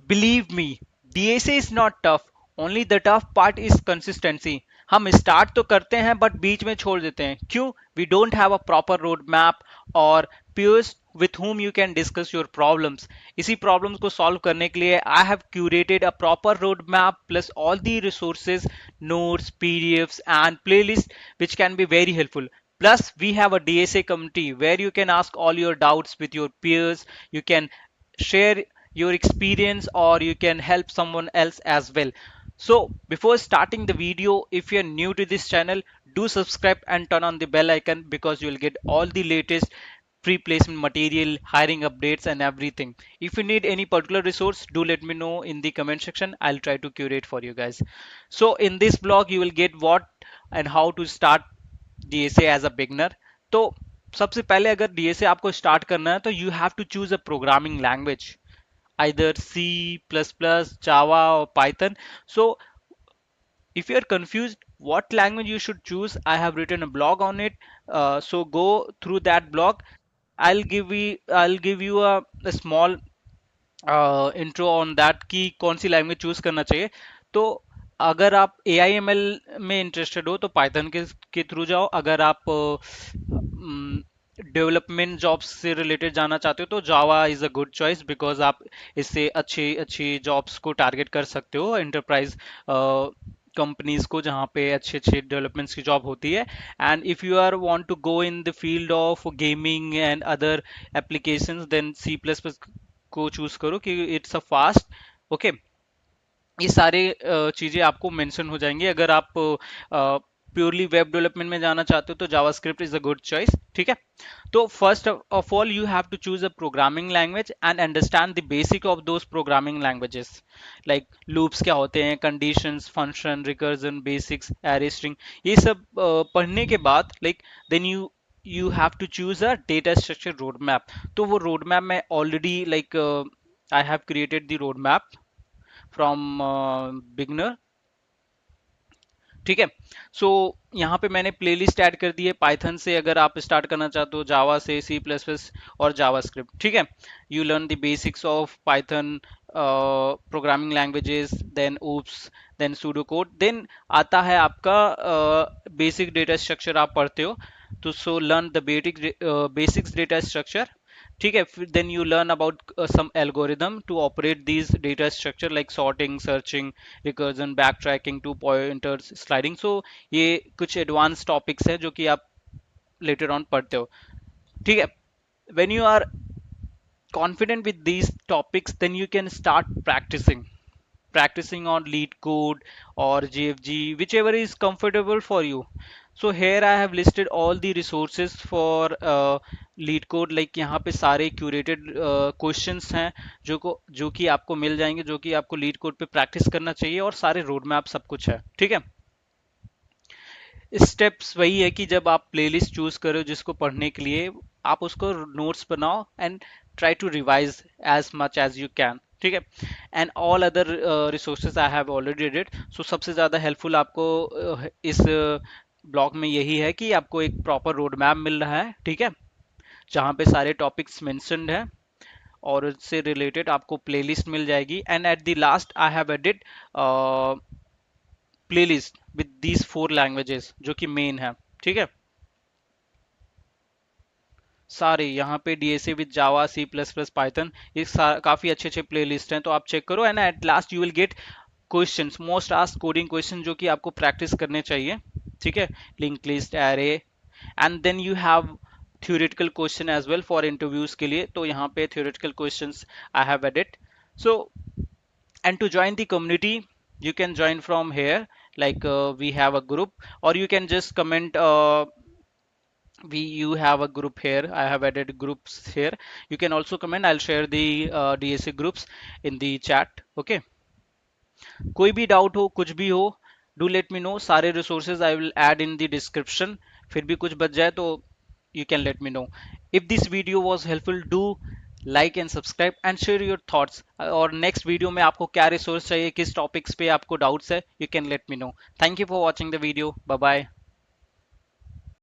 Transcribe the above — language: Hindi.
Believe me, DSA is not tough. Only the tough part is consistency. हम स्टार्ट तो करते हैं बट बीच में छोड़ देते हैं क्यों? We don't have a proper road map और peers with whom you can discuss your problems. इसी problems को solve करने के लिए I have curated a proper roadmap plus all the resources, notes, PDFs and playlists which can be very helpful. Plus we have a DSA community where you can ask all your doubts with your peers. You can share your experience or you can help someone else as well. So before starting the video, if you're new to this channel, do subscribe and turn on the bell icon because you'll get all the latest pre-placement material, hiring updates and everything. If you need any particular resource, do let me know in the comment section. I'll try to curate for you guys. So in this blog you will get what and how to start DSA as a beginner. तो सबसे पहले अगर DSA आपको स्टार्ट करना है तो you have to choose a programming language, either C++, Java or Python. So if you're confused what language you should choose, I have written a blog on it. So go through that blog. I'll give you a small intro on that कि कौन सी लैंग्वेज चूज करना चाहिए. तो अगर आप ए आई एम एल में इंटरेस्टेड हो तो पाइथन के थ्रू जाओ. अगर आप डेवलपमेंट जॉब्स से रिलेटेड जाना चाहते हो तो जावा is a good choice because आप इससे अच्छी अच्छी जॉब्स को टारगेट कर सकते हो एंटरप्राइज कंपनीज को जहाँ पे अच्छे अच्छे डेवलपमेंट्स की जॉब होती है. And if you are want to go in the field of gaming and other applications then C plus plus को चूज करो कि इट्स अ फास्ट. ओके, ये सारे चीजें आपको मेंशन हो जाएंगी. अगर आप प्योरली वेब डेवलपमेंट में जाना चाहते हो तो JavaScript is a good choice. ठीक है, तो first of all you have to choose a programming language and understand the basic of those programming languages. Like loops क्या होते हैं, conditions, function, recursion, basics, array string, ये सब पढ़ने के बाद like then you have to choose a data structure roadmap. तो वो roadmap मैं already like I have created the roadmap from beginner. ठीक है, सो यहाँ पे मैंने प्लेलिस्ट ऐड कर दी है पाइथन से अगर आप स्टार्ट करना चाहते हो, जावा से, सी प्लस प्लस और जावा स्क्रिप्ट. ठीक है, you learn the basics of Python programming languages, then oops, then pseudo code, then आता है आपका बेसिक डेटा स्ट्रक्चर आप पढ़ते हो. तो so learn the basics data structure. ठीक है, फिर then you learn about some algorithm to operate these data structure like sorting, searching, recursion, back tracking, two pointers, sliding. So ये कुछ एडवांस टॉपिक्स है जो कि आप लेटर ऑन पढ़ते हो. ठीक है, when you are confident with these topics then you can start practicing on lead code or GFG, whichever is comfortable for you. So here I have listed all the resources for lead code. Like यहाँ पे सारे curated questions हैं जो कि आपको मिल जाएंगे, जो कि आपको lead code पे प्रैक्टिस करना चाहिए, और सारे रोड मैप सब कुछ है. ठीक है, स्टेप्स वही है कि जब आप प्लेलिस्ट चूज करो जिसको पढ़ने के लिए, आप उसको नोट्स बनाओ and try to revise as much as you can. ठीक है, and all other resources I have already read. So सबसे ज़्यादा हेल्पफुल आपको इस ब्लॉग में यही है कि आपको एक प्रॉपर रोड मैप मिल रहा है. ठीक है, जहाँ पे सारे टॉपिक्स मेंशन्ड है और उससे रिलेटेड आपको प्लेलिस्ट मिल जाएगी. And at the last I have edit playlist with these 4 languages जो कि मेन है. ठीक है, सारे यहाँ पे DSA with Java, C plus plus, Python, ये काफ़ी अच्छे अच्छे प्ले लिस्ट हैं, तो आप चेक करो. And at last you will get questions, most asked coding question जो कि आपको प्रैक्टिस करने चाहिए. ठीक है, link list, array, and then you have theoretical question as well for interviews के लिए. तो यहाँ पे theoretical questions I have added. So and to join the community you can join from here, like we have a group, or you can just comment we you have a group here. I have added groups here. You can also comment. I'll share the DSA groups in the chat. Okay, कोई भी डाउट हो, कुछ भी हो, डू लेट मी नो. सारे resources I will add in the description. फिर भी कुछ बच जाए तो you can let me know. If this video was helpful, do like and subscribe and share your thoughts. और next video में आपको क्या रिसोर्स चाहिए, किस टॉपिक्स पे आपको डाउट्स है, you can let me know. Thank you for watching the video. Bye bye.